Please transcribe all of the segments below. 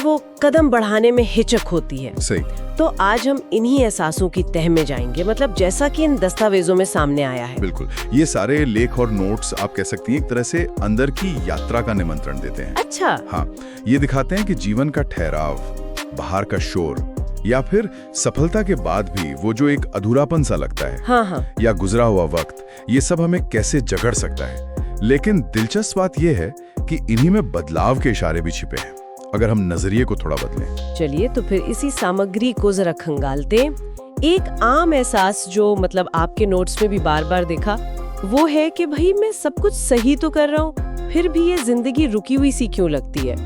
वो कदम बढ़ाने में हिचक होती है। सही। तो आज हम इन्हीं एहसासों की तह में जाएंगे, मतलब जैसा कि इन दस्तावेजों में सामने आया है। बिल्कुल, ये सारे लेख और नोट्स आप कह सकती हैं एक तरह से अंदर की यात्रा का निमंत्रण देते हैं। अच्छा। हाँ, ये दिखाते हैं कि जीवन का ठहराव, बाहर का शोर या फिर सफलता के बाद भी वो जो एक अधूरापन सा लगता है, हाँ, या गुजरा हुआ वक्त, ये सब हमें कैसे जकड़ सकता है। लेकिन दिलचस्प बात यह है कि इन्हीं में बदलाव के इशारे भी छिपे हैं, अगर हम नजरिए को थोड़ा बदलें। चलिए तो फिर इसी सामग्री को जरा खंगालते। एक आम एहसास जो मतलब आपके नोट्स में भी बार बार देखा, वो है कि भाई मैं सब कुछ सही तो कर रहा हूँ, फिर भी ये जिंदगी रुकी हुई सी क्यों लगती है।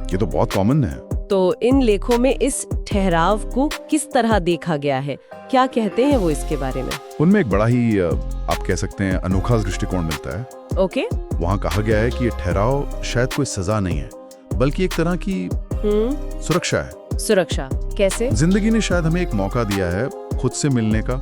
ये तो बहुत कॉमन है। तो इन लेखों में इस ठहराव को किस तरह देखा गया है, क्या कहते हैं वो इसके बारे में? उनमें एक बड़ा ही आप कह सकते हैं अनोखा दृष्टिकोण मिलता है। ओके। वहाँ कहा गया है कि ये ठहराव शायद कोई सजा नहीं है, बल्कि एक तरह की सुरक्षा है। सुरक्षा कैसे? जिंदगी ने शायद हमें एक मौका दिया है खुद से मिलने का,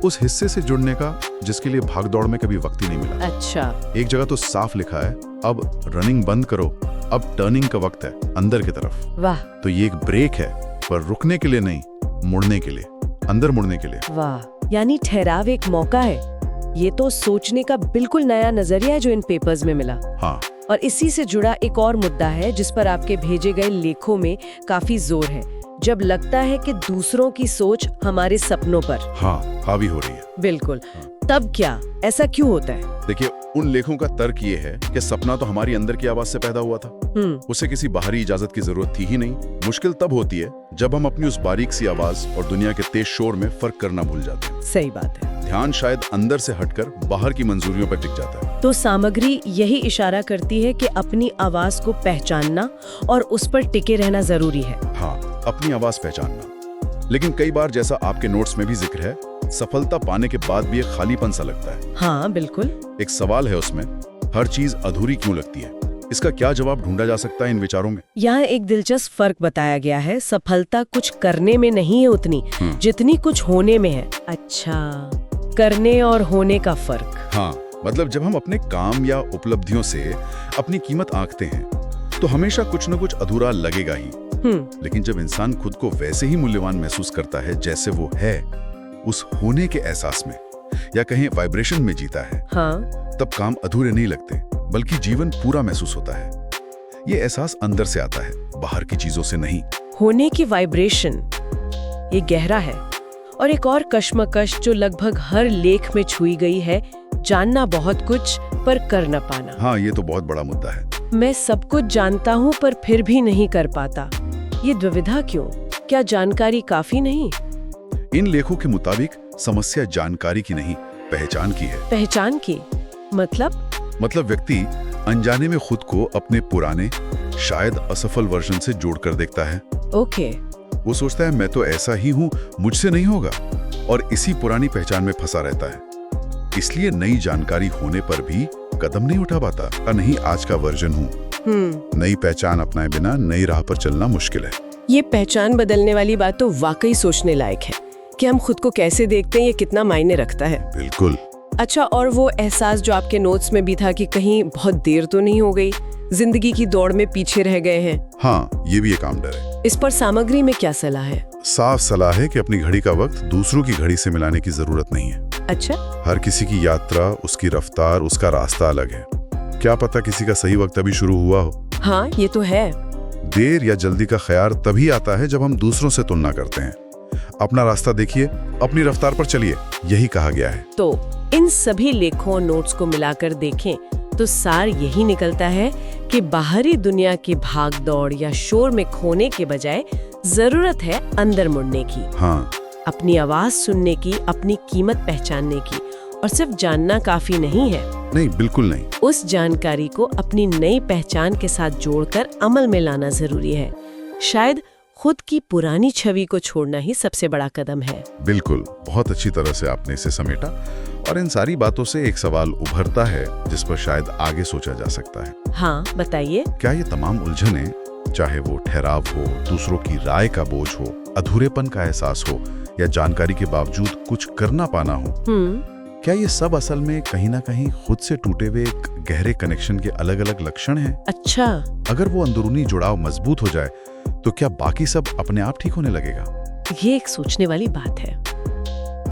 उस हिस्से से जुड़ने का जिसके लिए भागदौड़ में कभी वक्त ही नहीं मिला। अच्छा। एक जगह तो साफ लिखा है, अब रनिंग बंद करो, अब टर्निंग का वक्त है अंदर की तरफ। वाह। तो ये एक ब्रेक है, पर रुकने के लिए नहीं, मुड़ने के लिए, अंदर मुड़ने के लिए। वाह, यानी ठहराव एक मौका है। ये तो सोचने का बिल्कुल नया नजरिया है जो इन पेपर्स में मिला। हाँ। और इसी से जुड़ा एक और मुद्दा है जिस पर आपके भेजे गए लेखों में काफी जोर है, जब लगता है कि दूसरों की सोच हमारे सपनों पर हावी हो रही है। बिल्कुल। तब क्या, ऐसा क्यों होता है? देखिए, उन लेखों का तर्क ये है कि सपना तो हमारी अंदर की आवाज से पैदा हुआ था, उसे किसी बाहरी इजाजत की जरूरत थी ही नहीं। मुश्किल तब होती है जब हम अपनी उस बारीक सी आवाज और दुनिया के तेज शोर में फर्क करना भूल जाते हैं। सही बात है। ध्यान शायद अंदर से हटकर बाहर की मंजूरियों पर टिक जाता है। तो सामग्री यही इशारा करती है कि अपनी आवाज को पहचानना और उस पर टिके रहना जरूरी है। हाँ, अपनी आवाज पहचानना। लेकिन कई बार, जैसा आपके नोट्स में भी जिक्र है, सफलता पाने के बाद भी एक खालीपन सा लगता है। हाँ बिल्कुल। एक सवाल है उसमें, हर चीज अधूरी क्यों लगती है? इसका क्या जवाब ढूंढा जा सकता है इन विचारों में? यहाँ एक दिलचस्प फर्क बताया गया है। सफलता कुछ करने में नहीं है उतनी जितनी कुछ होने में है। अच्छा, करने और होने का फर्क। हाँ, मतलब जब हम अपने काम या उपलब्धियों से अपनी कीमत आंकते हैं तो हमेशा कुछ न कुछ अधूरा लगेगा ही। लेकिन जब इंसान खुद को वैसे ही मूल्यवान महसूस करता है जैसे वो है, उस होने के एहसास में या कहें वाइब्रेशन में जीता है, तब काम अधूरे नहीं लगते, बल्कि जीवन पूरा महसूस होता है। ये एहसास अंदर से आता है, बाहर की चीजों से नहीं। होने की वाइब्रेशन, ये गहरा है। और एक और कश्मकश जो लगभग हर लेख में छुई गई है, जानना बहुत कुछ पर कर न पाना। हाँ, ये तो बहुत बड़ा मुद्दा है। मैं सब कुछ जानता हूँ पर फिर भी नहीं कर पाता। ये द्विविधा क्यों? क्या जानकारी काफी नहीं? इन लेखों के मुताबिक समस्या जानकारी की नहीं, पहचान की है। पहचान की मतलब व्यक्ति अनजाने में खुद को अपने पुराने, शायद असफल वर्जन से जोड़कर देखता है। ओके। वो सोचता है मैं तो ऐसा ही हूँ, मुझसे नहीं होगा, और इसी पुरानी पहचान में फंसा रहता है। इसलिए नई जानकारी होने पर भी कदम नहीं उठा पाता। नहीं, आज का वर्जन हूँ। नई पहचान अपनाए बिना नई राह पर चलना मुश्किल है। ये पहचान बदलने वाली बात तो वाकई सोचने लायक है कि हम खुद को कैसे देखते हैं, ये कितना मायने रखता है। बिल्कुल। अच्छा, और वो एहसास जो आपके नोट्स में भी था कि कहीं बहुत देर तो नहीं हो गई, जिंदगी की दौड़ में पीछे रह गए हैं। हाँ, ये भी एक आम डर है। इस पर सामग्री में क्या सलाह है? साफ सलाह है कि अपनी घड़ी का वक्त दूसरों की घड़ी से मिलाने की जरूरत नहीं है। अच्छा। हर किसी की यात्रा, उसकी रफ्तार, उसका रास्ता अलग है। क्या पता किसी का सही वक्त अभी शुरू हुआ हो। हाँ, ये तो है। देर या जल्दी का ख्याल तभी आता है जब हम दूसरों से तुलना करते हैं। अपना रास्ता देखिए, अपनी रफ्तार पर चलिए, यही कहा गया है। तो इन सभी लेखों और नोट्स को मिलाकर देखें तो सार यही निकलता है कि बाहरी दुनिया की भाग दौड़ या शोर में खोने के बजाय जरूरत है अंदर मुड़ने की। हाँ, अपनी आवाज सुनने की, अपनी कीमत पहचानने की। और सिर्फ जानना काफी नहीं है। नहीं, बिल्कुल नहीं। उस जानकारी को अपनी नई पहचान के साथ जोड़कर अमल में लाना जरूरी है। शायद खुद की पुरानी छवि को छोड़ना ही सबसे बड़ा कदम है। बिल्कुल, बहुत अच्छी तरह से आपने इसे समेटा। और इन सारी बातों से एक सवाल उभरता है जिस पर शायद आगे सोचा जा सकता है। हाँ, बताइए। क्या ये तमाम उलझने, चाहे वो ठहराव हो, दूसरों की राय का बोझ हो, अधूरेपन का एहसास हो, या जानकारी के बावजूद कुछ करना पाना हो, क्या ये सब असल में कहीं ना कहीं खुद से टूटे हुए एक गहरे कनेक्शन के अलग अलग लक्षण हैं? अच्छा। अगर वो अंदरूनी जुड़ाव मजबूत हो जाए तो क्या बाकी सब अपने आप ठीक होने लगेगा? ये एक सोचने वाली बात है।